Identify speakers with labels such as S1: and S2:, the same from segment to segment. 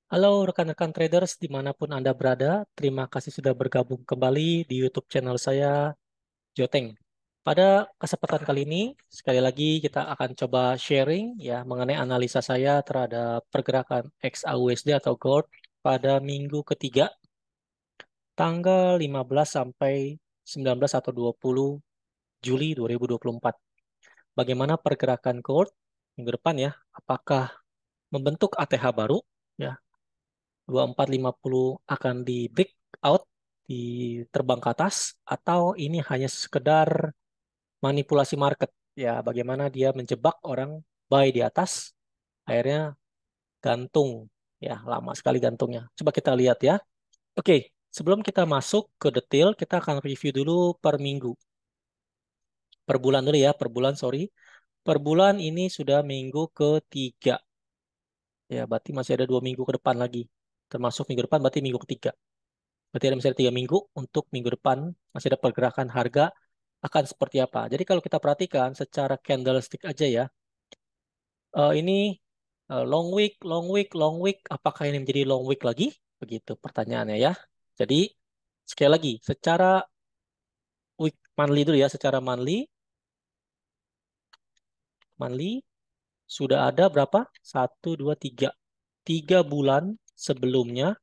S1: Halo rekan-rekan traders dimanapun Anda berada, terima kasih sudah bergabung kembali di YouTube channel saya, Joteng. Pada kesempatan kali ini, sekali lagi kita akan coba sharing ya mengenai analisa saya terhadap pergerakan XAUSD atau gold pada minggu ketiga, tanggal 15 sampai 19 atau 20 Juli 2024. Bagaimana pergerakan gold minggu depan ya? Apakah membentuk ATH baru? Ya, 2450 akan di break out, di terbang ke atas, atau ini hanya sekedar manipulasi market. Ya, bagaimana dia menjebak orang buy di atas, akhirnya gantung. Ya, lama sekali gantungnya. Coba kita lihat ya. Oke, sebelum kita masuk ke detail, kita akan review dulu per minggu. Per bulan dulu ya, per bulan, sorry. Per bulan ini sudah minggu ketiga. Ya, berarti masih ada 2 minggu ke depan lagi. Termasuk minggu depan, berarti minggu ketiga. Berarti ada misalnya 3 minggu, untuk minggu depan masih ada pergerakan harga akan seperti apa. Jadi kalau kita perhatikan secara candlestick aja ya, ini long wick, long wick, long wick, apakah ini menjadi long wick lagi? Begitu pertanyaannya ya. Jadi sekali lagi, secara week monthly dulu ya, secara monthly sudah ada berapa? Satu, dua, tiga. 3 bulan sebelumnya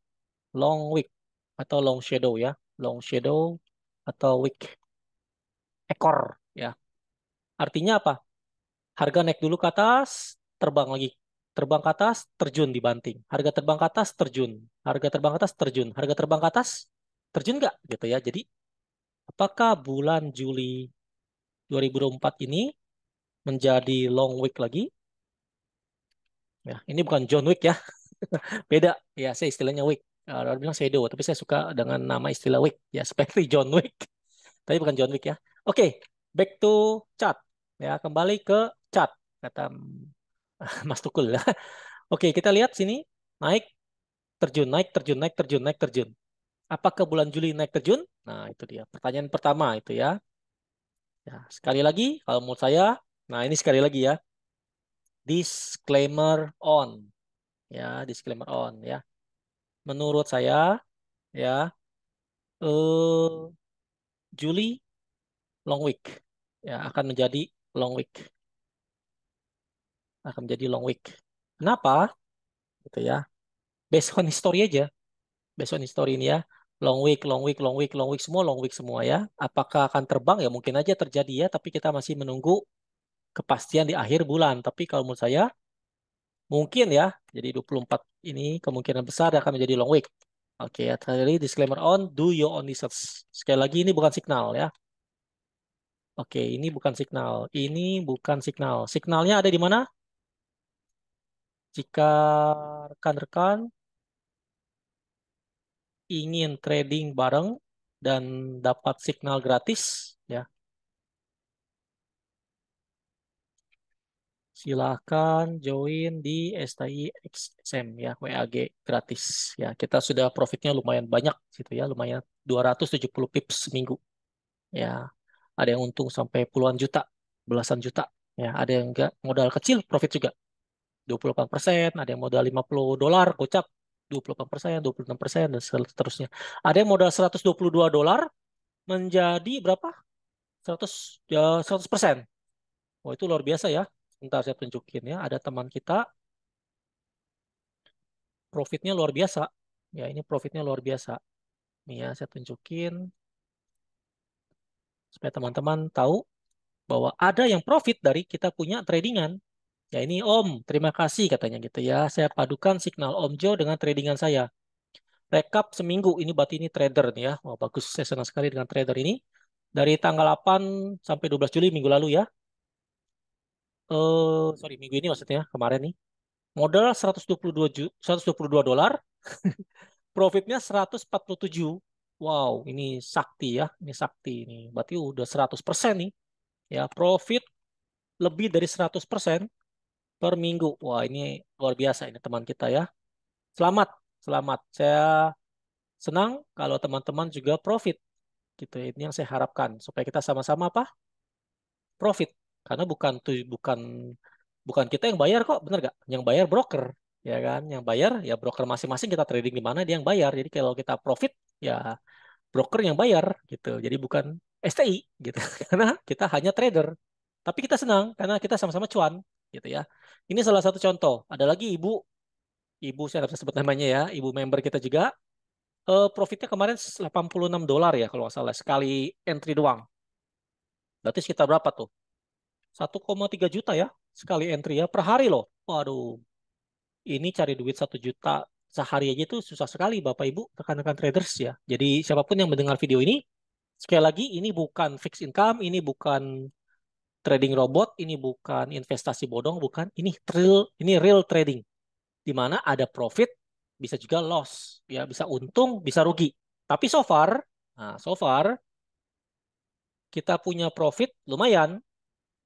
S1: long wick atau long shadow ya, long shadow atau wick ekor ya. Artinya apa? Harga naik dulu ke atas, terbang lagi. Terbang ke atas, terjun dibanting. Harga terbang ke atas, terjun. Harga terbang ke atas, terjun. Harga terbang ke atas, terjun nggak? Gitu ya. Jadi, apakah bulan Juli 2024 ini menjadi long week lagi? Ya, ini bukan John Wick ya. Beda. Ya, saya istilahnya week. Orang bilang shadow, tapi saya suka dengan nama istilah week. Ya, seperti John Wick. Tapi bukan John Wick ya. Oke, back to chart. Ya, kembali ke chart. Kata Mas Tukul. Oke, kita lihat sini naik, terjun, naik, terjun, naik, terjun, naik, terjun. Apakah bulan Juli naik terjun? Nah, itu dia. Pertanyaan pertama itu ya. Ya, sekali lagi, kalau menurut saya, nah ini sekali lagi ya, disclaimer on, ya, disclaimer on, ya. Menurut saya, ya, Juli long week, ya, akan menjadi long week, akan menjadi long week. Kenapa? Gitu ya. Based on history aja. Based on history ini ya. Long week, long week, long week, long week semua ya. Apakah akan terbang ya mungkin aja terjadi ya, tapi kita masih menunggu kepastian di akhir bulan. Tapi kalau menurut saya mungkin ya, jadi 24 ini kemungkinan besar akan menjadi long week. Oke, ya, tadi disclaimer on, do your own research. Sekali lagi ini bukan signal ya. Oke, ini bukan signal. Ini bukan signal. Signalnya ada di mana? Jika rekan-rekan ingin trading bareng dan dapat signal gratis, ya, silahkan join di STI XM ya, WAG gratis. Ya, kita sudah profitnya lumayan banyak gitu ya, lumayan 270 pips seminggu. Ya, ada yang untung sampai puluhan juta, belasan juta. Ya, ada yang enggak modal kecil profit juga 28%, ada yang modal $50 gocap 28%, 26% dan seterusnya. Ada yang modal $122 menjadi berapa? 100 ya 100%. Oh, itu luar biasa ya. Bentar saya tunjukin ya. Ada teman kita profitnya luar biasa. Ya, ini profitnya luar biasa. Nih ya, saya tunjukin supaya teman-teman tahu bahwa ada yang profit dari kita punya tradingan. Ya, ini Om, terima kasih katanya gitu ya. Saya padukan signal Om Jo dengan tradingan saya. Rekap seminggu, ini berarti ini trader nih ya. Oh, bagus, saya senang sekali dengan trader ini. Dari tanggal 8 sampai 12 Juli minggu lalu ya. Sorry, minggu ini maksudnya, kemarin nih. Modal 122 $122, profitnya 147. Wow, ini sakti ya, ini sakti ini. Berarti udah 100% nih. Ya, profit lebih dari 100% per minggu. Wah, ini luar biasa ini teman kita ya. Selamat, selamat. Saya senang kalau teman-teman juga profit gitu. Ini yang saya harapkan supaya kita sama-sama apa? Profit. Karena bukan bukan kita yang bayar kok, bener gak? Yang bayar broker. ya kan? Yang bayar ya broker masing-masing, kita trading di mana dia yang bayar. Jadi kalau kita profit ya broker yang bayar gitu. Jadi bukan STI gitu. Karena kita hanya trader. Tapi kita senang karena kita sama-sama cuan gitu ya. Ini salah satu contoh. Ada lagi ibu saya nggak bisa sebut namanya ya, ibu member kita juga. Profitnya kemarin $86 ya kalau nggak salah sekali entry doang. Berarti sekitar berapa tuh? 1,3 juta ya sekali entry ya per hari loh. Waduh, ini cari duit 1 juta sehari aja tuh susah sekali Bapak Ibu rekan-rekan traders ya. Jadi siapapun yang mendengar video ini, sekali lagi ini bukan fixed income, ini bukan trading robot, ini bukan investasi bodong, bukan. Ini real trading di mana ada profit, bisa juga loss, ya bisa untung, bisa rugi. Tapi so far kita punya profit lumayan.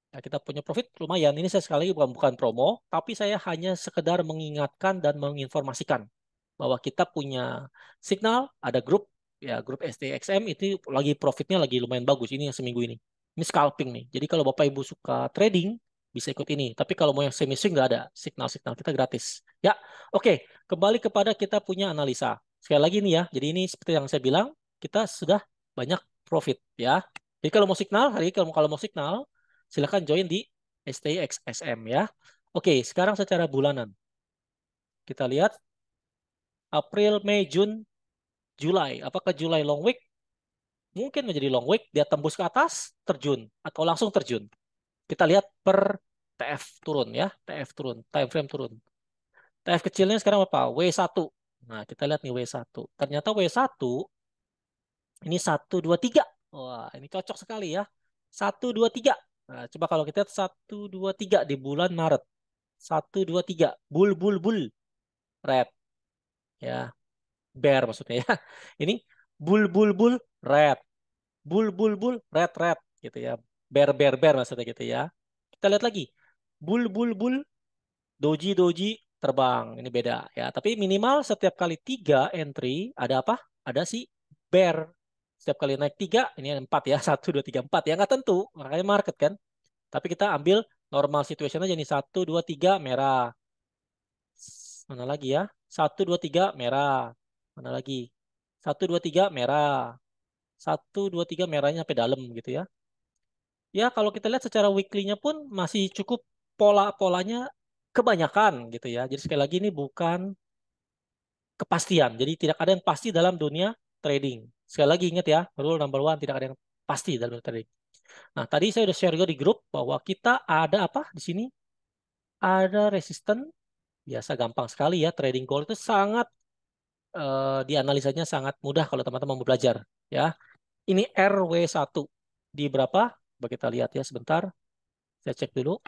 S1: Ya, kita punya profit lumayan. Ini saya sekali lagi bukan promo, tapi saya hanya sekedar mengingatkan dan menginformasikan bahwa kita punya signal, ada grup, ya grup STXM itu lagi profitnya lagi lumayan bagus. Ini yang seminggu ini. Ini scalping nih. Jadi kalau Bapak Ibu suka trading, bisa ikut ini. Tapi kalau mau yang semi swing nggak ada. Signal-signal kita gratis. Ya, oke. Kembali kepada kita punya analisa. Sekali lagi nih ya. Jadi ini seperti yang saya bilang, kita sudah banyak profit ya. Jadi kalau mau signal, kalau mau signal, silakan join di STXSM ya. Oke, sekarang secara bulanan. Kita lihat April, Mei, Jun, Julai. Apakah Julai long week? Mungkin menjadi long week, dia tembus ke atas, terjun, atau langsung terjun. Kita lihat per TF turun ya, TF turun, time frame turun. TF kecilnya sekarang apa? W1. Nah, kita lihat nih W1. Ternyata W1 ini 1, 2, 3. Wah, ini cocok sekali ya. 1, 2, 3. Nah, coba kalau kita lihat 1, 2, 3 di bulan Maret. 1, 2, 3. Bull, bull, bull. Red. Ya, bear maksudnya ya. Ini bull, bull, bull, red. Bull, bull, bull, red, red. Gitu ya. Bear, bear, bear maksudnya gitu ya. Kita lihat lagi. Bull, bull, bull, doji, doji, terbang. Ini beda ya. Tapi minimal setiap kali 3 entry, ada apa? Ada si bear. Setiap kali naik 3, ini 4 ya. 1, 2, 3, 4. Ya nggak tentu. Makanya market kan. Tapi kita ambil normal situation aja nih. 1, 2, 3 merah. Mana lagi ya? 1, 2, 3 merah. Mana lagi? 1, 2, 3 merah. 1, 2, 3 merahnya sampai dalam gitu ya. Ya kalau kita lihat secara weekly-nya pun masih cukup pola-polanya kebanyakan gitu ya. Jadi sekali lagi ini bukan kepastian. Jadi tidak ada yang pasti dalam dunia trading. Sekali lagi ingat ya, rule number one, tidak ada yang pasti dalam dunia trading. Nah, tadi saya udah share juga di grup bahwa kita ada apa di sini? Ada resisten. Biasa gampang sekali ya. Trading goal itu sangat dianalisanya sangat mudah kalau teman-teman mau belajar ya. Ini RW1 di berapa? Coba kita lihat ya sebentar. Saya cek dulu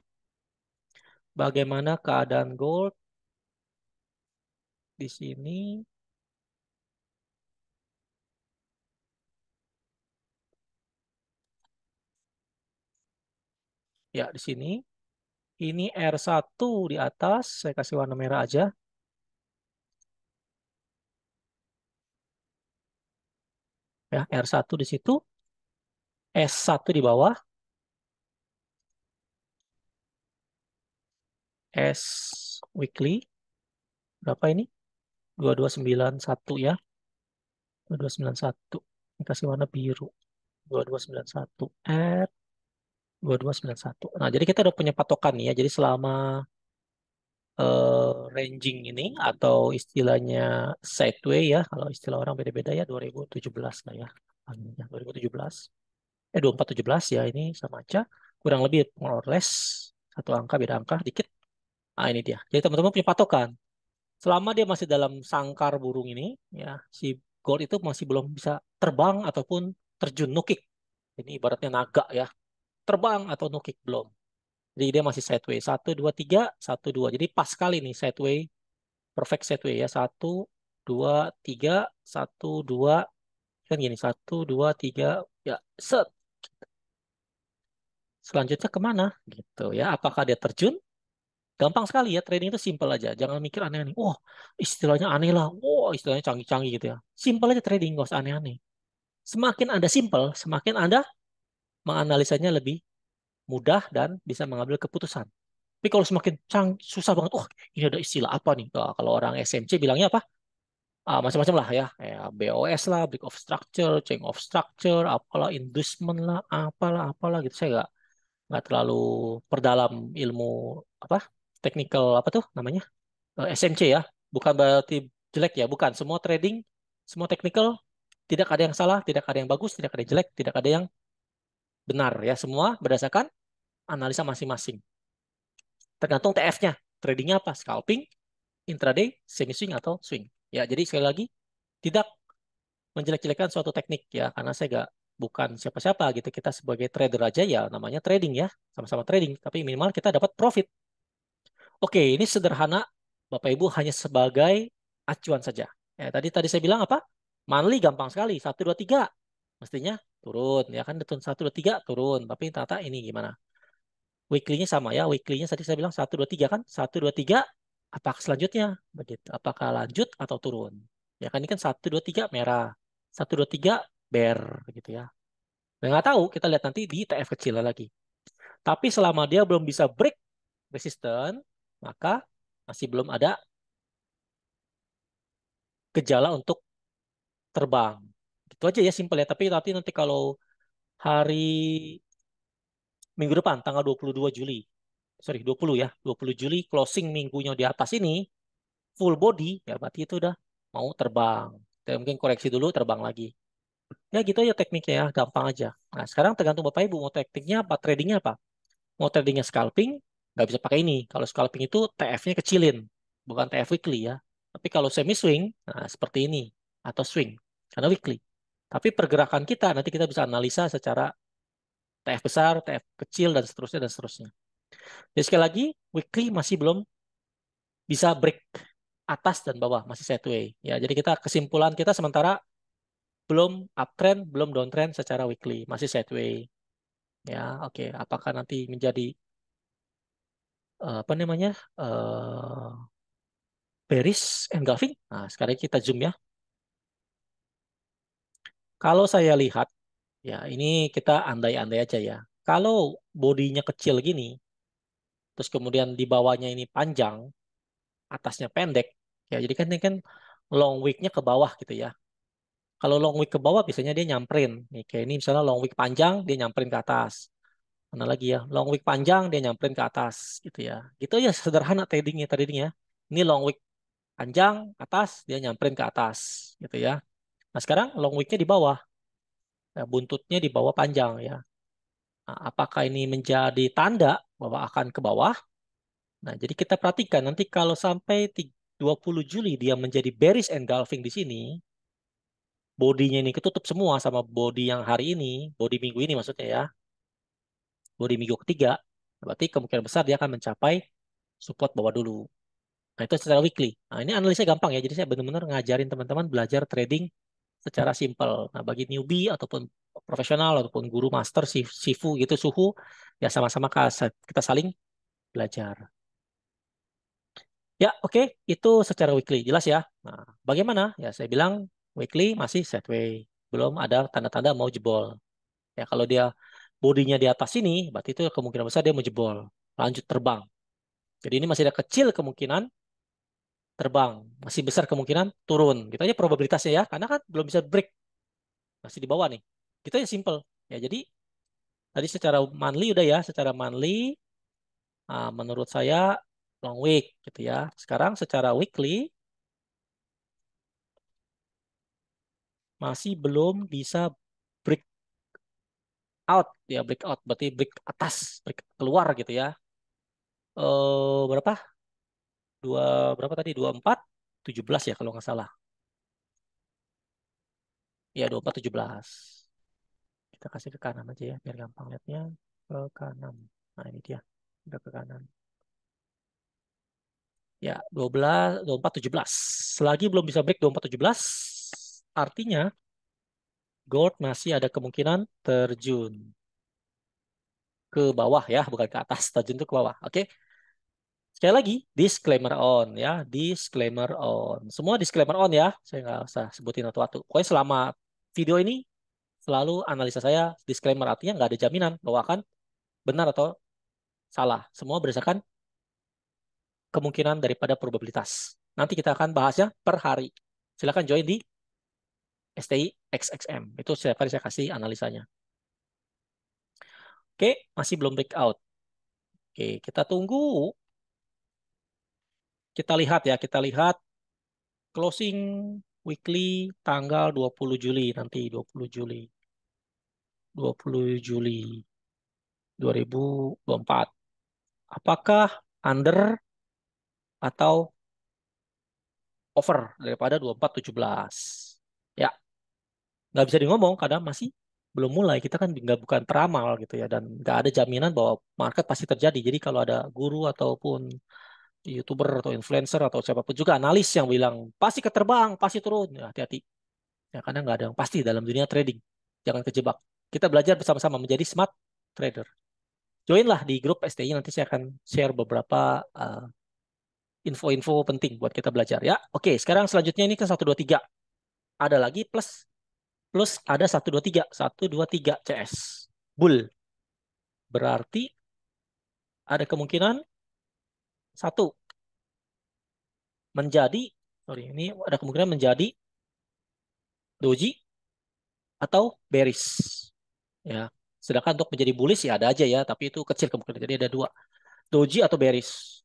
S1: bagaimana keadaan gold di sini. Ya, di sini. Ini R1 di atas. Saya kasih warna merah aja. Ya, R1 di situ. S1 di bawah. S weekly. Berapa ini? 2291 ya. 2291. Ini kasih warna biru. 2291. R 2291. Nah, jadi kita udah punya patokan nih ya. Jadi selama ranging ini atau istilahnya sideway ya, kalau istilah orang beda-beda ya 2017 lah ya. 2017. 2417 ya ini sama aja. Kurang lebih more or less satu angka beda angka dikit. Nah, ini dia. Jadi teman-teman punya patokan. Selama dia masih dalam sangkar burung ini ya, si gold itu masih belum bisa terbang ataupun terjun nukik. Ini ibaratnya naga ya. Terbang atau nukik belum. Jadi dia masih sideway. 1, 2, 3, 1, 2. Jadi pas sekali nih sideway. Perfect sideway ya. 1, 2, 3, 1, 2. Kan gini. 1, 2, 3. Ya, set. Selanjutnya kemana? Gitu ya. Apakah dia terjun? Gampang sekali ya. Trading itu simple aja. Jangan mikir aneh-aneh. Wah, istilahnya aneh lah. Wah, istilahnya canggih-canggih gitu ya. Simple aja trading. Gak usah aneh-aneh. Semakin Anda simple, semakin Anda menganalisanya lebih mudah dan bisa mengambil keputusan. Tapi kalau semakin susah banget, oh ini ada istilah apa nih? Nah, kalau orang SMC bilangnya apa? Macam-macam lah ya, kayak BOS lah, break of structure, change of structure, apalah, inducement lah, apalah gitu. Saya nggak terlalu perdalam ilmu apa technical apa tuh namanya SMC ya. Bukan berarti jelek ya, bukan. Semua trading, semua technical tidak ada yang salah, tidak ada yang bagus, tidak ada yang jelek, tidak ada yang benar ya. Semua berdasarkan analisa masing-masing. Tergantung TF-nya. Tradingnya apa? Scalping, intraday, semi swing atau swing. Ya, jadi sekali lagi tidak menjelek-jelekan suatu teknik ya, karena saya nggak bukan siapa-siapa gitu. Kita sebagai trader aja ya namanya trading ya, sama-sama trading, tapi minimal kita dapat profit. Oke, ini sederhana, Bapak Ibu hanya sebagai acuan saja. Ya, tadi tadi saya bilang apa? Monthly gampang sekali, satu 2 3 mestinya turun ya kan, turun 1 2 3 turun, tapi ternyata ini gimana? Weekly-nya sama ya, weekly-nya tadi saya bilang satu 2 3 kan, satu 2 3 apakah selanjutnya begitu? Apakah lanjut atau turun? Ya kan ini kan satu 2 3 merah, satu 2 3 bear gitu ya. Nah, nggak tahu, kita lihat nanti di TF kecil lagi. Tapi selama dia belum bisa break resistance, maka masih belum ada gejala untuk terbang. Itu aja ya simpel ya. Tapi nanti kalau hari minggu depan tanggal 22 Juli, sorry 20 ya, 20 Juli closing minggunya di atas ini full body ya berarti itu udah mau terbang. Kita mungkin koreksi dulu terbang lagi. Ya gitu aja tekniknya ya, gampang aja. Nah, sekarang tergantung Bapak Ibu mau tekniknya apa, tradingnya apa. Mau tradingnya scalping, nggak bisa pakai ini. Kalau scalping itu TF-nya kecilin, bukan TF weekly ya. Tapi kalau semi swing, nah seperti ini atau swing karena weekly. Tapi pergerakan kita nanti kita bisa analisa secara TF besar, TF kecil dan seterusnya dan seterusnya. Jadi sekali lagi, weekly masih belum bisa break atas dan bawah, masih sideways. Ya, jadi kita kesimpulan kita sementara belum uptrend, belum downtrend secara weekly, masih sideways. Ya, oke. Apakah nanti menjadi apa namanya bearish engulfing? Nah, sekarang kita zoom ya. Kalau saya lihat, ya ini kita andai-andai aja ya. Kalau bodinya kecil gini, terus kemudian di bawahnya ini panjang, atasnya pendek, ya jadi kan ini kan long wick-nya ke bawah gitu ya. Kalau long wick ke bawah biasanya dia nyamperin. Nih, kayak ini misalnya long wick panjang, dia nyamperin ke atas. Mana lagi ya? Long wick panjang, dia nyamperin ke atas gitu ya. Gitu ya sederhana tradingnya. Ini long wick panjang, atas, dia nyamperin ke atas gitu ya. Nah sekarang long wick-nya di bawah. Ya, buntutnya di bawah panjang ya. Nah, apakah ini menjadi tanda bahwa akan ke bawah? Nah, jadi kita perhatikan nanti kalau sampai 20 Juli dia menjadi bearish engulfing di sini, bodinya ini ketutup semua sama body yang hari ini, body minggu ini maksudnya ya, body minggu ketiga, berarti kemungkinan besar dia akan mencapai support bawah dulu. Nah, itu secara weekly. Nah, ini analisnya gampang ya, jadi saya benar-benar ngajarin teman-teman belajar trading secara simpel. Nah, bagi newbie ataupun profesional ataupun guru master, sifu gitu, suhu, ya sama-sama kita saling belajar. Ya, oke, itu secara weekly, jelas ya. Nah, bagaimana? Ya, saya bilang weekly masih sideways, belum ada tanda-tanda mau jebol. Ya, kalau dia bodinya di atas sini, berarti itu kemungkinan besar dia mau jebol, lanjut terbang. Jadi ini masih ada kecil kemungkinan terbang, masih besar kemungkinan turun. Gitu aja probabilitasnya ya, karena kan belum bisa break, masih di bawah nih. Gitu aja simple. Ya, jadi tadi secara monthly udah ya, secara monthly menurut saya long week gitu ya. Sekarang secara weekly masih belum bisa break out ya, break out berarti break atas, break keluar gitu ya. Berapa? Dua berapa tadi? 24 17 ya kalau nggak salah. Ya 24 17. Kita kasih ke kanan aja ya biar gampang lihatnya, ke kanan. Nah, ini dia. Udah ke kanan. Ya, 12 24 17. Selagi belum bisa break 24 17, artinya gold masih ada kemungkinan terjun ke bawah ya, bukan ke atas, terjun itu ke bawah. Oke. Sekali lagi, disclaimer on ya, disclaimer on. Semua disclaimer on ya, saya nggak usah sebutin satu-satu. Pokoknya selama video ini selalu analisa saya disclaimer, artinya nggak ada jaminan bahwa akan benar atau salah. Semua berdasarkan kemungkinan daripada probabilitas. Nanti kita akan bahasnya per hari. Silakan join di STI XXM. Itu setiap kali saya kasih analisanya. Oke, masih belum breakout. Oke, kita tunggu. Kita lihat ya, kita lihat closing weekly tanggal 20 Juli nanti, 20 Juli. 20 Juli 2024. Apakah under atau over daripada 2417? Ya, nggak bisa di ngomong karena masih belum mulai. Kita kan nggak bukan peramal gitu ya, dan nggak ada jaminan bahwa market pasti terjadi. Jadi kalau ada guru ataupun YouTuber atau influencer atau siapapun juga analis yang bilang pasti keterbang, pasti turun, ya hati-hati. Ya karena nggak ada yang pasti dalam dunia trading. Jangan kejebak. Kita belajar bersama-sama menjadi smart trader. Joinlah di grup STI, nanti saya akan share beberapa info-info penting buat kita belajar ya. Oke, sekarang selanjutnya ini ke 123. Ada lagi plus plus ada 123, 123 CS. Bull. Berarti ada kemungkinan satu menjadi, sorry, ini ada kemungkinan menjadi doji atau bearish ya. Sedangkan untuk menjadi bullish ya ada aja ya, tapi itu kecil kemungkinan. Jadi ada dua, doji atau bearish.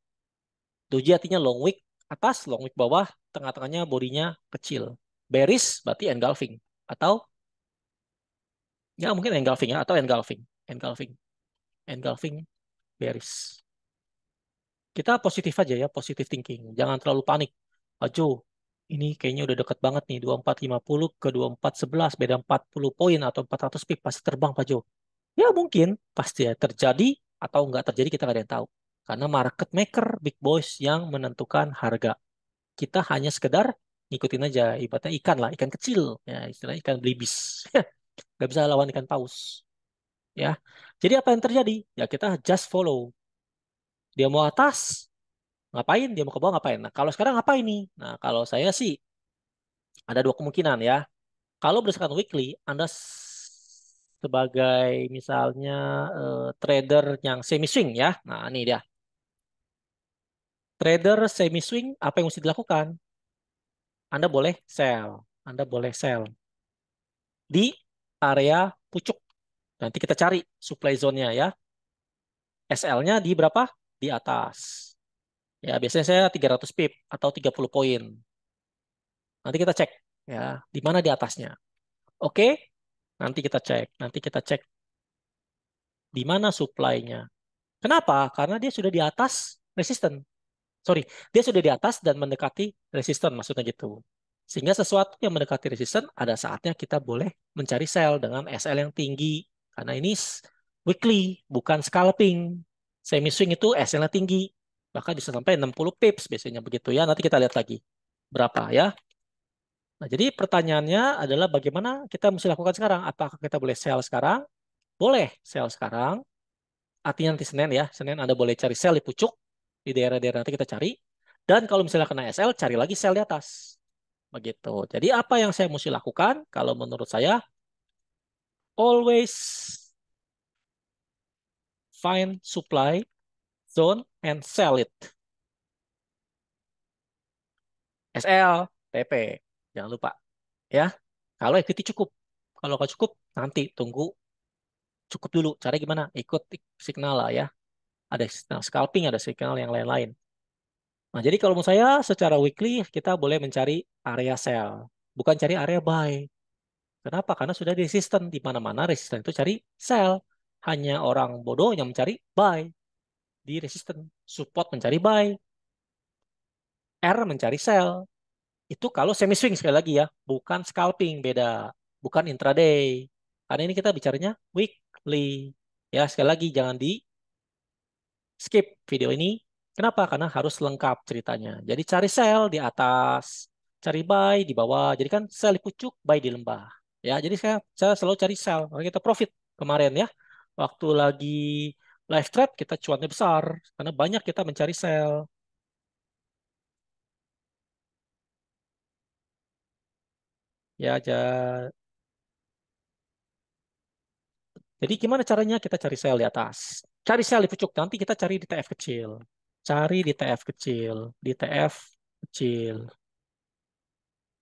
S1: Doji artinya long wick atas, long wick bawah, tengah-tengahnya bodinya kecil. Bearish berarti engulfing atau ya mungkin engulfing ya, atau engulfing, engulfing, engulfing bearish. Kita positif aja ya, positif thinking. Jangan terlalu panik. Ajo, ini kayaknya udah deket banget nih, 2450 ke 2411, beda 40 poin atau 400 pip, pasti terbang Pak Jo. Ya mungkin, pasti ya terjadi atau nggak terjadi kita nggak ada yang tahu. Karena market maker, big boys yang menentukan harga. Kita hanya sekedar ngikutin aja, ibaratnya ikan lah, ikan kecil. Ya istilahnya ikan belibis. Nggak bisa lawan ikan paus. Ya, jadi apa yang terjadi? Ya kita just follow. Dia mau atas, ngapain? Dia mau ke bawah ngapain? Nah, kalau sekarang ngapain nih? Nah, kalau saya sih ada dua kemungkinan ya. Kalau berdasarkan weekly, Anda sebagai misalnya trader yang semi swing ya. Nah, ini dia. Trader semi swing, apa yang mesti dilakukan? Anda boleh sell. Anda boleh sell di area pucuk. Nanti kita cari supply zone-nya ya. SL-nya di berapa? Di atas. Ya, biasanya saya 300 pip atau 30 poin. Nanti kita cek ya, di mana di atasnya. Oke, nanti kita cek. Nanti kita cek di mana supply-nya. Kenapa? Karena dia sudah di atas resisten. Sorry, dia sudah di atas dan mendekati resisten, maksudnya gitu. Sehingga sesuatu yang mendekati resisten, ada saatnya kita boleh mencari sell dengan SL yang tinggi. Karena ini weekly, bukan scalping. Semi swing itu SL-nya tinggi. Bahkan bisa sampai 60 pips biasanya begitu ya. Nanti kita lihat lagi berapa ya. Nah, jadi pertanyaannya adalah bagaimana kita mesti lakukan sekarang? Apakah kita boleh sell sekarang? Boleh sell sekarang. Artinya nanti Senin ya. Senin Anda boleh cari sell di pucuk. Di daerah-daerah nanti kita cari. Dan kalau misalnya kena SL, cari lagi sell di atas. Begitu. Jadi apa yang saya mesti lakukan? Kalau menurut saya, always find supply zone and sell it. SL, TP. Jangan lupa. Ya. Kalau equity cukup. Kalau nggak cukup, nanti tunggu cukup dulu. Cara gimana? Ikut signal lah ya. Ada signal scalping, ada signal yang lain-lain. Nah, jadi kalau menurut saya secara weekly kita boleh mencari area sell, bukan cari area buy. Kenapa? Karena sudah di resisten, di mana-mana resisten itu cari sell. Hanya orang bodoh yang mencari buy di resisten. Support mencari buy, R mencari sell. Itu kalau semi swing sekali lagi ya, bukan scalping, beda, bukan intraday. Karena ini kita bicaranya weekly. Ya, sekali lagi jangan di skip video ini. Kenapa? Karena harus lengkap ceritanya. Jadi cari sell di atas, cari buy di bawah. Jadi kan sell di pucuk, buy di lembah. Ya, jadi saya selalu cari sell. Makanya kita profit kemarin ya. Waktu lagi live trade kita cuannya besar karena banyak kita mencari sell. Ya, jadi gimana caranya kita cari sell di atas? Cari sell di pucuk, nanti kita cari di TF kecil. Cari di TF kecil. Di TF kecil.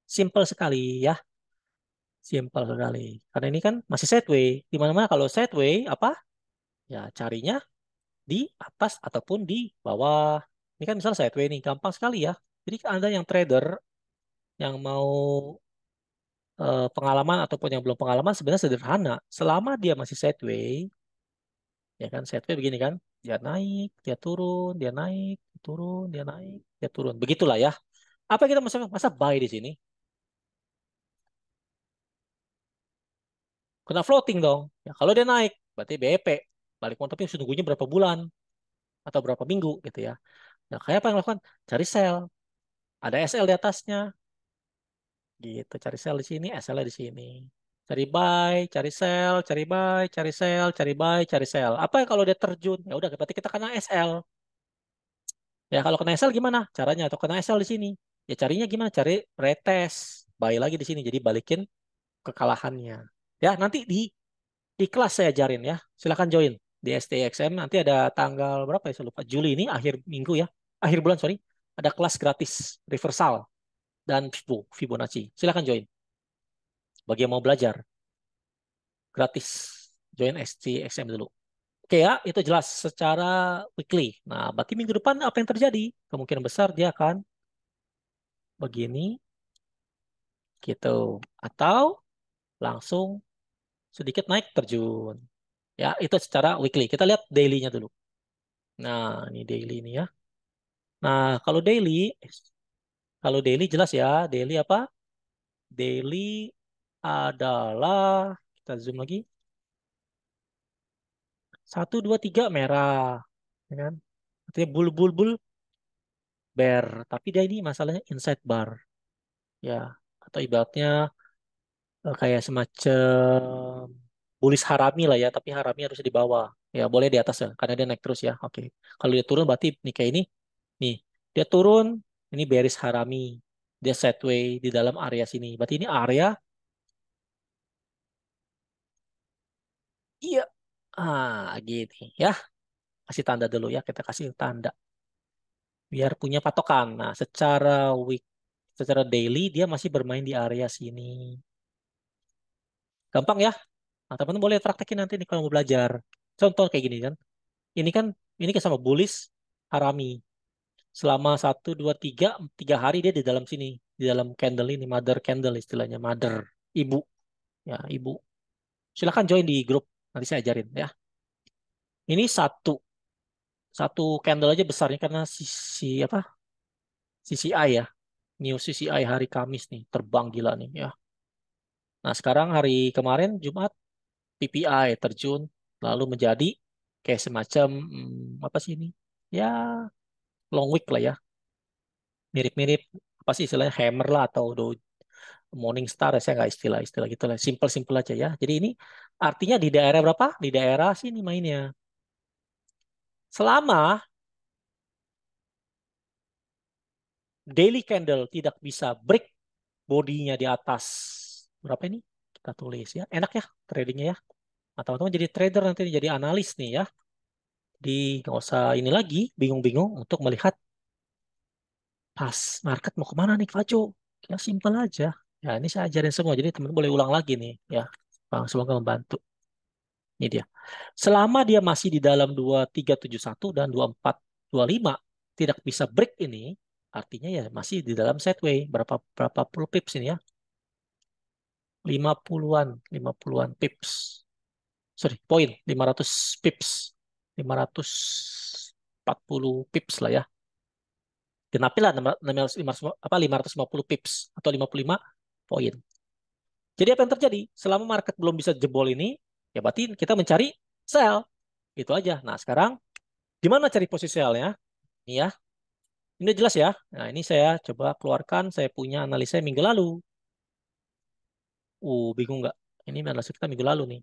S1: Simple sekali ya. Simple sekali. Karena ini kan masih sideways. Di mana-mana kalau sideways apa? Ya carinya di atas ataupun di bawah. Ini kan misalnya sideways nih. Gampang sekali ya. Jadi Anda yang trader yang mau pengalaman ataupun yang belum pengalaman sebenarnya sederhana. Selama dia masih sideways, ya kan sideways begini kan. Dia naik, dia turun, dia naik, turun, dia naik, dia turun. Begitulah ya. Apa yang kita masa buy di sini? Kena floating dong. Ya, kalau dia naik, berarti BEP. Balik modal tapi nunggunya berapa bulan atau berapa minggu gitu ya. Nah, kayak apa yang lakukan? Cari sell. Ada SL di atasnya. Gitu. Cari sell di sini, SL di sini. Cari buy, cari sell, cari buy, cari sell, cari buy, cari sell. Apa yang kalau dia terjun? Ya udah, berarti kita kena SL. Ya kalau kena SL gimana caranya? Atau kena SL di sini? Ya carinya gimana? Cari retest. Buy lagi di sini. Jadi balikin kekalahannya. Ya nanti di kelas saya ajarin ya. Silakan join di STXM. Nanti ada tanggal berapa ya? Saya lupa. Juli ini akhir minggu ya. Akhir bulan sorry. Ada kelas gratis reversal dan Fibonacci. Silakan join. Bagi yang mau belajar gratis. Join STXM dulu. Oke ya, itu jelas secara weekly. Nah, berarti minggu depan apa yang terjadi? Kemungkinan besar dia akan begini, gitu. Atau langsung sedikit naik terjun. Ya, itu secara weekly. Kita lihat daily-nya dulu. Nah, ini daily ini ya. Nah, kalau daily jelas ya, daily apa? Daily adalah kita zoom lagi. 1, 2, 3 merah, ya kan? Artinya bul bear, tapi dia ini masalahnya inside bar, ya. Atau ibaratnya kayak semacam bullish harami lah ya, tapi harami harus di bawah. Ya, boleh di atas ya, karena dia naik terus ya. Oke. Kalau dia turun berarti nih kayak ini. Nih, dia turun, ini bearish harami. Dia sideways di dalam area sini. Berarti ini area. Iya. Gini ya. Kasih tanda dulu ya. Kita kasih tanda. Biar punya patokan. Nah, secara daily dia masih bermain di area sini. Gampang ya. Nah, teman-teman boleh praktekin nanti nih kalau mau belajar. Contoh kayak gini kan. Ini kan ini kan sama bullish harami. Selama 1, 2, 3 hari dia di dalam sini. Di dalam candle ini. Mother candle istilahnya. Mother. Ibu. Ya, ibu. Silahkan join di grup. Nanti saya ajarin ya. Ini satu. Satu candle aja besarnya karena sisi apa? CCI ya. New CCI hari Kamis nih. Terbang gila nih ya. Nah sekarang hari kemarin Jumat PPI terjun. Lalu menjadi kayak semacam apa sih ini? Ya long week lah ya. Mirip-mirip apa sih istilahnya hammer lah atau morning star ya. Saya nggak istilah-istilah gitu lah. Simple-simple aja ya. Jadi ini artinya di daerah berapa? Di daerah sini mainnya. Selama daily candle tidak bisa break bodinya di atas berapa ini? Kita tulis ya. Enak ya tradingnya ya. Nah, teman-teman jadi trader nanti jadi analis nih ya. Di nggak usah ini lagi bingung-bingung untuk melihat pas market mau kemana nih Fajo. Ya simple aja. Ya ini saya ajarin semua. Jadi teman-teman boleh ulang lagi nih ya. Bang, semoga membantu. Ini dia. Selama dia masih di dalam 2371 dan 2425 tidak bisa break ini, artinya ya masih di dalam sideways. Berapa berapa puluh pips ini ya? 50-an, 50-an pips. Sorry, poin 500 pips. 540 pips lah ya. Genapilah 550 pips atau 55 poin. Jadi apa yang terjadi? Selama market belum bisa jebol ini, ya berarti kita mencari sell. Itu aja. Nah, sekarang gimana cari posisi sellnya? Ini ya. Ini jelas ya. Nah, ini saya coba keluarkan. Saya punya analisa minggu lalu. Bingung nggak? Ini analisa kita minggu lalu nih.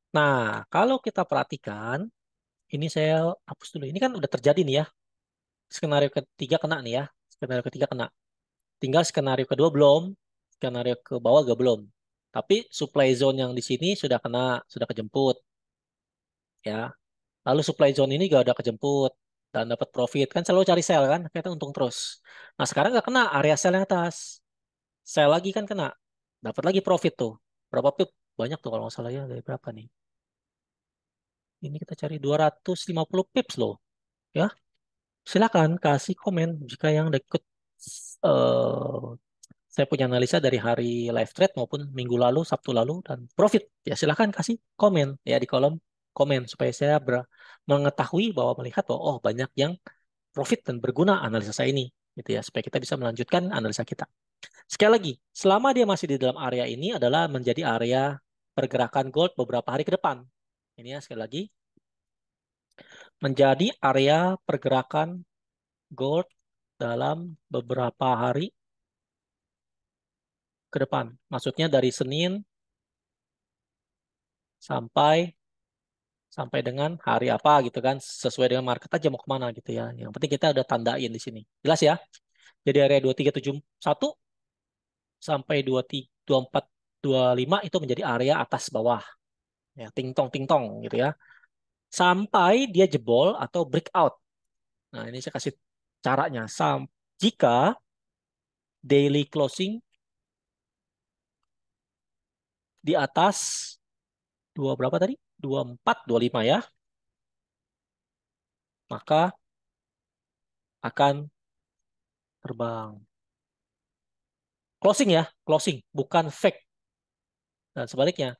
S1: Nah, kalau kita perhatikan, ini saya hapus dulu. Ini kan udah terjadi nih ya. Skenario ketiga kena nih ya. Skenario ketiga kena. Tinggal skenario kedua belum. Skenario ke bawah gak belum. Tapi supply zone yang di sini sudah sudah kejemput ya. Lalu supply zone ini juga udah kejemput dan dapat profit. Kan selalu cari sell kan, kita untung terus. Nah, sekarang nggak kena area sell yang atas. Sell lagi kan kena. Dapat lagi profit tuh. Berapa pip? Banyak tuh kalau nggak salah ya. Dari berapa nih? Ini kita cari 250 pips loh. Ya, silakan kasih komen jika yang ikut eh saya punya analisa dari hari live trade maupun minggu lalu, Sabtu lalu, dan profit. Ya silahkan kasih komen ya di kolom komen supaya saya mengetahui bahwa melihat bahwa oh banyak yang profit dan berguna analisa saya ini gitu ya supaya kita bisa melanjutkan analisa kita. Sekali lagi, selama dia masih di dalam area ini adalah menjadi area pergerakan gold beberapa hari ke depan. Ini ya sekali lagi menjadi area pergerakan gold dalam beberapa hari ke depan. Maksudnya dari Senin sampai sampai dengan hari apa gitu kan sesuai dengan market aja mau kemana gitu ya. Yang penting kita udah tandain di sini. Jelas ya? Jadi area 2371 sampai 23 24 lima itu menjadi area atas bawah ya, ting tong gitu ya. Sampai dia jebol atau breakout. Nah, ini saya kasih caranya. Jika daily closing di atas dua berapa tadi? 24 25 ya, maka akan terbang. Closing ya, closing bukan fake. Dan sebaliknya,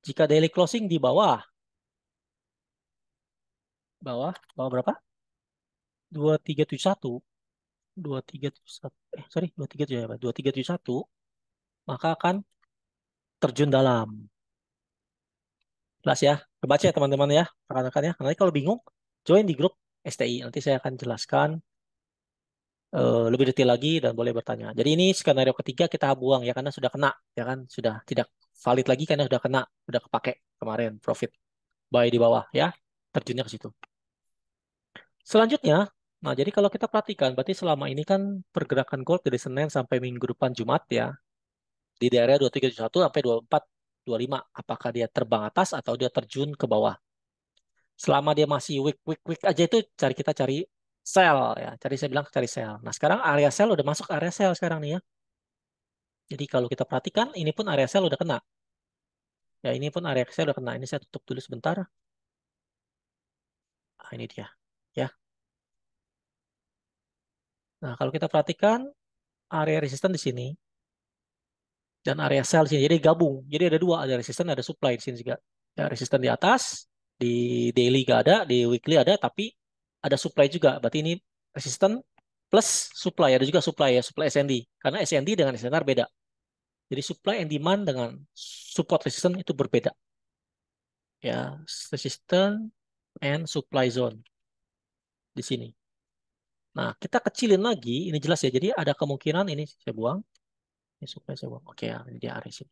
S1: jika daily closing di bawah, bawah berapa? 2371, 2371, sorry, 2371, 2371, maka akan terjun dalam. Jelas ya? Kebaca ya teman-teman ya, rekan-rekan ya. Nanti kalau bingung, join di grup STI. Nanti saya akan jelaskan lebih detail lagi dan boleh bertanya. Jadi ini skenario ketiga kita buang ya karena sudah kena, ya kan? Sudah tidak valid lagi karena sudah kena, sudah kepake kemarin profit buy di bawah ya. Terjunnya ke situ. Selanjutnya, nah jadi kalau kita perhatikan, berarti selama ini kan pergerakan gold dari Senin sampai minggu depan Jumat ya, di daerah 2371 sampai 2425. Apakah dia terbang atas atau dia terjun ke bawah? Selama dia masih weak aja itu kita cari sell ya. Cari saya bilang cari sell. Nah sekarang area sell udah masuk area sell sekarang nih ya. Jadi kalau kita perhatikan, ini pun area sell udah kena. Ya ini pun area sell udah kena. Ini saya tutup dulu sebentar. Nah, ini dia. Ya. Nah kalau kita perhatikan area resisten di sini. Dan area sell di sini. Jadi gabung. Jadi ada dua, ada resisten, ada supply di sini juga. Ya, resisten di atas, di daily gak ada, di weekly ada, tapi ada supply juga. Berarti ini resisten plus supply. Ada juga supply ya, supply SND. Karena SND dengan SNR beda. Jadi supply and demand dengan support resisten itu berbeda. Ya, resisten and supply zone di sini. Nah, kita kecilin lagi, ini jelas ya. Jadi ada kemungkinan ini saya buang, ini supply saya buang. Oke ya, ini dia area sini.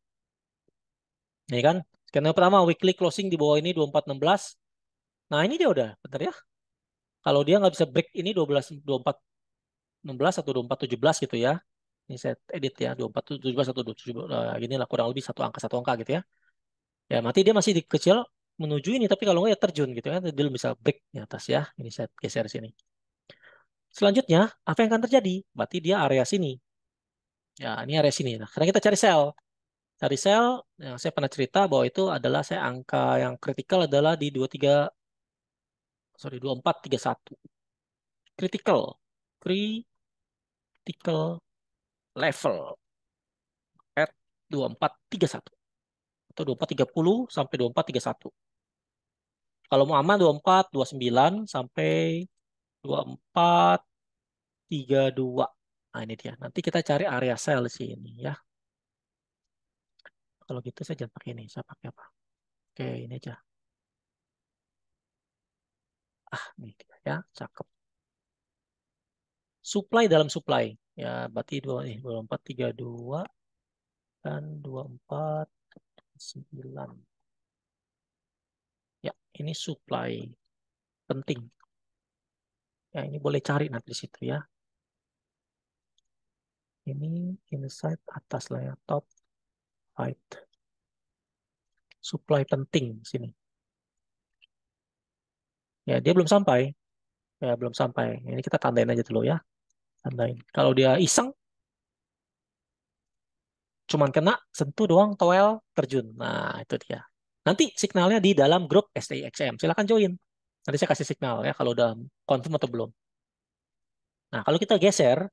S1: Ini kan, skenario pertama weekly closing di bawah ini 2416. Nah, ini dia udah, bentar ya. Kalau dia nggak bisa break ini 12 2416 atau 2417 gitu ya. Ini saya edit ya, 2417 atau 27 gini lah kurang lebih satu angka gitu ya. Ya, mati dia masih di kecil menuju ini tapi kalau nggak ya terjun gitu kan. Dia belum bisa break di atas ya. Ini saya geser sini. Selanjutnya, apa yang akan terjadi? Berarti dia area sini. Ya, ini area sini. Nah, karena kita cari sell. Cari sell, yang saya pernah cerita bahwa itu adalah saya angka yang kritikal adalah di 23 sorry 2431 critical critical level at 2431 atau 2430 sampai 2431. Kalau mau aman 2429 sampai 2432. Nah ini dia. Nanti kita cari area sell di sini ya. Kalau gitu saya jangan pakai ini. Saya pakai apa? Oke ini aja. Ah ini dia ya. Cakep. Supply dalam supply. Ya berarti 2432 dan 2429. Ya, ini supply penting. Ya, ini boleh cari nanti di situ ya. Ini inside atas lah ya, top. Right. Supply penting sini. Ya, dia belum sampai. Ya, belum sampai. Ini kita tandain aja dulu ya. Tandain. Kalau dia iseng, cuman kena sentuh doang, toel, terjun. Nah, itu dia. Nanti signalnya di dalam grup STIXM. Silakan join. Nanti saya kasih signal ya kalau udah confirm atau belum. Nah, kalau kita geser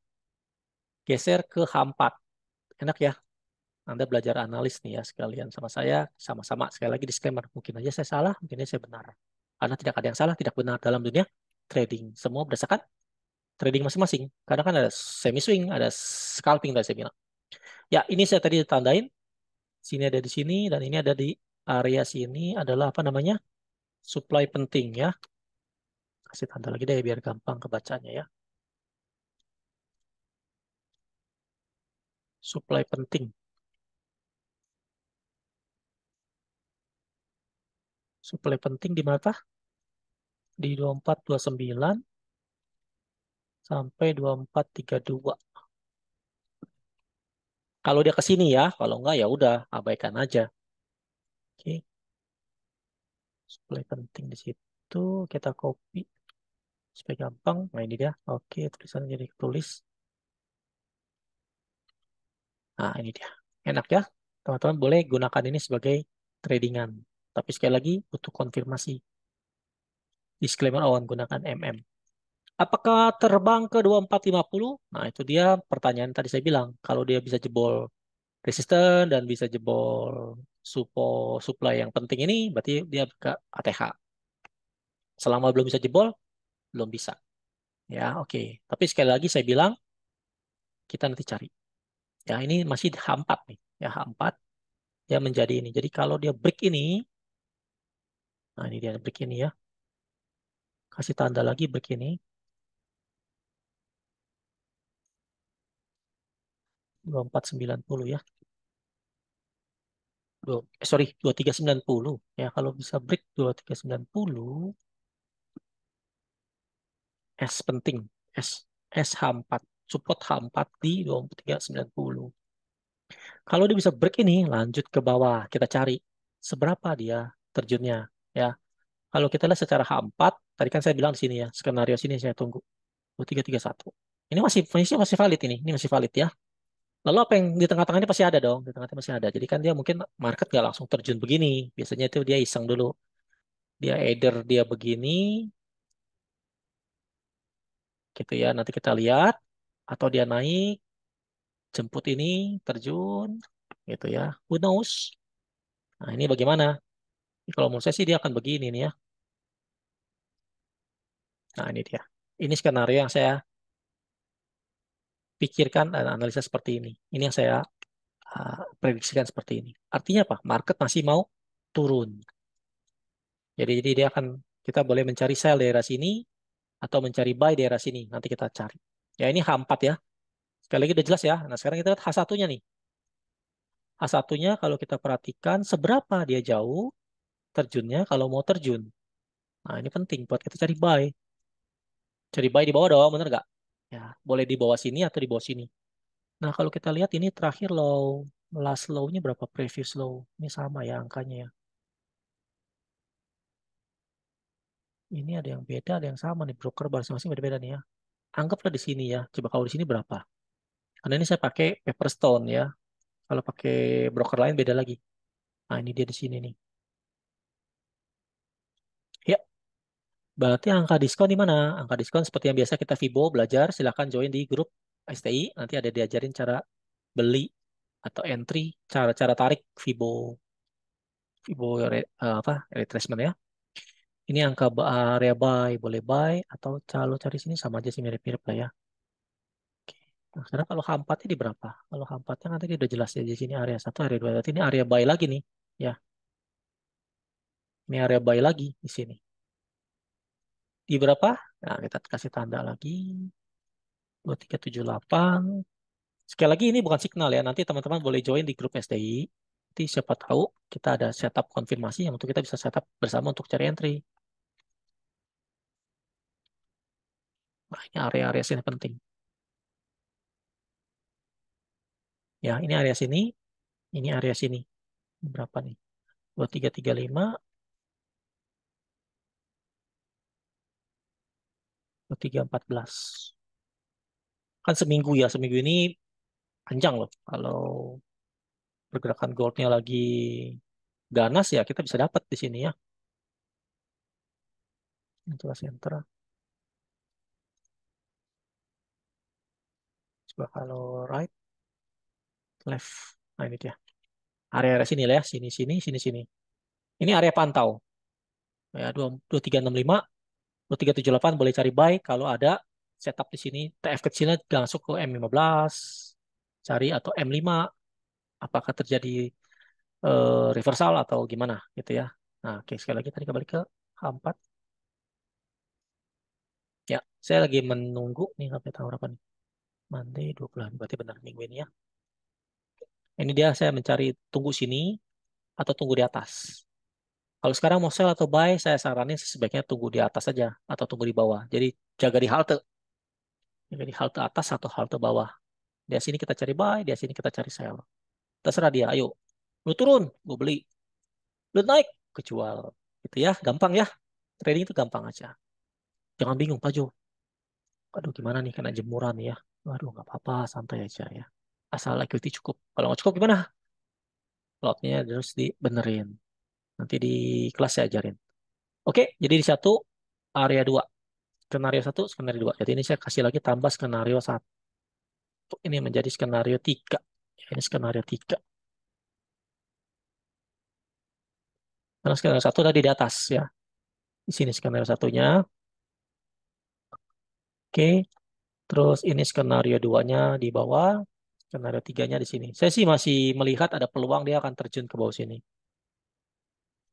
S1: ke H4. Enak ya. Anda belajar analis nih ya sekalian sama saya. Sama-sama. Sekali lagi disclaimer. Mungkin aja saya salah, mungkin aja saya benar. Karena tidak ada yang salah, tidak benar dalam dunia trading. Semua berdasarkan trading masing-masing. Kadang kan ada semi swing, ada scalping tadi saya bilang. Ya, ini saya tadi tandain. Sini ada di sini dan ini ada di area sini adalah apa namanya? Supply penting ya. Kasih tanda lagi deh biar gampang kebacanya ya. Supply penting. Supply penting di mana? Di 2429 sampai 2432. Kalau dia ke sini ya, kalau enggak ya udah abaikan aja. Oke, supply penting di situ kita copy supaya gampang. Nah ini dia. Oke, tulisannya jadi tulis. Nah ini dia. Enak ya. Teman-teman boleh gunakan ini sebagai tradingan. Tapi sekali lagi butuh konfirmasi. Disclaimer awal gunakan MM. Apakah terbang ke 2450? Nah itu dia pertanyaan tadi saya bilang. Kalau dia bisa jebol resisten dan bisa jebol supply yang penting ini, berarti dia ke ATH. Selama belum bisa jebol, belum bisa. Ya, oke. Tapi sekali lagi saya bilang, kita nanti cari. Ya, ini masih H4 nih. Ya, H4 dia menjadi ini. Jadi kalau dia break ini, nah ini dia break ini ya. Kasih tanda lagi break ini. 2490 ya. Sorry, 2390. Ya, kalau bisa break 2390, S penting. S H4. Support H4 di 2390. Kalau dia bisa break ini, lanjut ke bawah. Kita cari seberapa dia terjunnya. Ya, kalau kita lihat secara H4, tadi kan saya bilang di sini ya, skenario sini saya tunggu. 2331. Ini masih valid ini. Ini masih valid ya. Lalu apa yang di tengah-tengah ini pasti ada dong. Di tengah-tengah masih ada. Jadi kan dia mungkin market nggak langsung terjun begini. Biasanya itu dia iseng dulu. Dia either dia begini, gitu ya. Nanti kita lihat. Atau dia naik, jemput ini, terjun, gitu ya. Who knows? Nah ini bagaimana? Kalau menurut saya sih dia akan begini nih ya. Nah ini dia. Ini skenario yang saya pikirkan dan analisa seperti ini. Ini yang saya prediksikan seperti ini. Artinya apa? Market masih mau turun. Jadi dia akan kita boleh mencari sell daerah sini atau mencari buy daerah sini. Nanti kita cari. Ya ini H4 ya. Sekali lagi udah jelas ya. Nah sekarang kita lihat H1-nya nih. H1-nya kalau kita perhatikan seberapa dia jauh terjunnya kalau mau terjun. Nah ini penting buat kita cari buy. Cari buy di bawah dong, bener nggak? Ya, boleh di bawah sini atau di bawah sini. Nah kalau kita lihat ini terakhir low, last low-nya berapa? Previous low. Ini sama ya angkanya ya. Ini ada yang beda, ada yang sama nih. Broker masing-masing beda-beda nih ya. Anggaplah di sini ya. Coba kalau di sini berapa? Karena ini saya pakai Pepperstone ya. Kalau pakai broker lain beda lagi. Nah ini dia di sini nih. Ya, berarti angka diskon di mana? Angka diskon seperti yang biasa kita Fibo belajar. Silahkan join di grup STI. Nanti ada diajarin cara beli atau entry, cara-cara tarik Fibo, apa retracement ya. Ini angka area buy, boleh buy atau kalau cari sini sama aja sih mirip-mirip lah ya. Oke. Nah, sekarang kalau H4-nya di berapa? Kalau H4-nya nanti udah jelas ya di sini area satu, area 2. Berarti ini area buy lagi nih. Ya, ini area buy lagi di sini. Di berapa? Nah, kita kasih tanda lagi. 2378. Sekali lagi ini bukan signal ya. Nanti teman-teman boleh join di grup SDI. Nanti siapa tahu kita ada setup konfirmasi yang untuk kita bisa setup bersama untuk cari entry. Nah, ini area-area sini penting. Ya, ini area sini. Ini area sini. Berapa nih? 2335, 2314. Kan seminggu ya, seminggu ini panjang loh. Kalau pergerakan goldnya lagi ganas ya kita bisa dapat di sini ya. Itulah center. Coba kalau right, left. Nah ini dia. Area-area sini lah ya. Sini, sini, sini, sini. Ini area pantau. Ya, 2365, 2378 boleh cari buy kalau ada setup di sini. TF kecilnya langsung ke M15. Cari atau M5. Apakah terjadi reversal atau gimana gitu ya. Nah, oke sekali lagi tadi kembali ke H4. Ya, saya lagi menunggu nih sampai tanggal berapa nih? Monday 20, berarti benar minggu ini ya. Ini dia saya mencari tunggu sini atau tunggu di atas. Kalau sekarang mau sell atau buy, saya saranin sebaiknya tunggu di atas saja atau tunggu di bawah. Jadi jaga di halte. Jaga di halte atas atau halte bawah. Di sini kita cari buy, di sini kita cari sell. Terserah dia, ayo. Lu turun, gue beli. Lu naik, gue jual. Gitu ya, gampang ya. Trading itu gampang aja. Jangan bingung, Pak Jo. Aduh gimana nih kena jemuran ya. Waduh nggak apa-apa, santai aja ya. Asal equity cukup. Kalau nggak cukup gimana? Lotnya terus dibenerin. Nanti di kelas saya ajarin. Oke, jadi di satu, area dua. Skenario satu, skenario dua. Jadi ini saya kasih lagi tambah skenario satu. Ini menjadi skenario tiga. Ini skenario tiga. Karena skenario satu tadi di atas ya. Di sini skenario satunya. Oke, terus ini skenario duanya di bawah. Skenario tiganya di sini. Saya sih masih melihat ada peluang dia akan terjun ke bawah sini.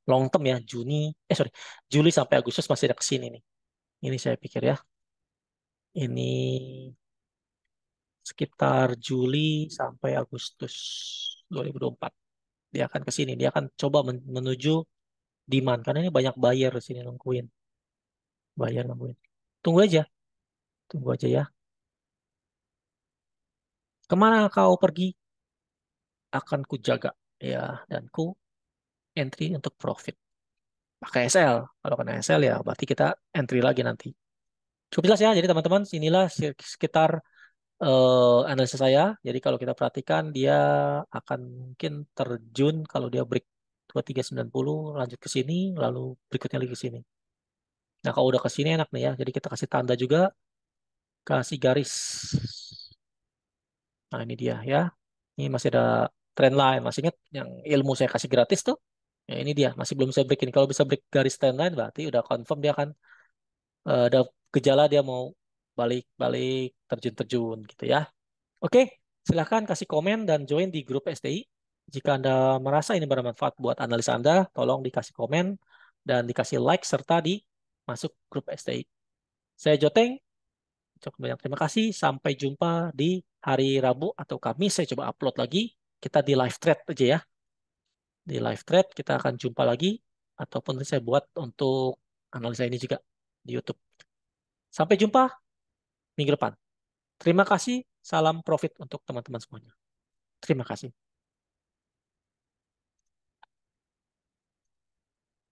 S1: Long term ya, sorry, Juli sampai Agustus masih ada kesini nih. Ini saya pikir ya. Ini sekitar Juli sampai Agustus 2024. Dia akan ke sini. Dia akan coba menuju demand. Karena ini banyak buyer di sini nungguin. Buyer nungguin. Tunggu aja. Tunggu aja ya. Kemana kau pergi? Akan ku jaga. Ya, dan ku entry untuk profit. Pakai SL. Kalau kena SL ya berarti kita entry lagi nanti. Cukup jelas ya. Jadi teman-teman, inilah sekitar analisa saya. Jadi kalau kita perhatikan dia akan mungkin terjun kalau dia break 2390 lanjut ke sini lalu berikutnya lagi ke sini. Nah, kalau udah ke sini enak nih ya. Jadi kita kasih tanda juga, kasih garis. Nah, ini dia ya. Ini masih ada trend line. Masih ingat yang ilmu saya kasih gratis tuh? Ya, ini dia. Masih belum bisa break ini. Kalau bisa break garis trend line berarti udah confirm dia akan ada gejala dia mau balik-balik terjun-terjun gitu ya. Oke, silahkan kasih komen dan join di grup STI. Jika Anda merasa ini bermanfaat buat analis Anda, tolong dikasih komen dan dikasih like serta di masuk grup STI. Saya Joteng, cukup banyak terima kasih. Sampai jumpa di hari Rabu atau Kamis. Saya coba upload lagi. Kita di live thread aja ya. Di live thread kita akan jumpa lagi. Ataupun saya buat untuk analisa ini juga di YouTube. Sampai jumpa minggu depan. Terima kasih. Salam profit untuk teman-teman semuanya. Terima kasih.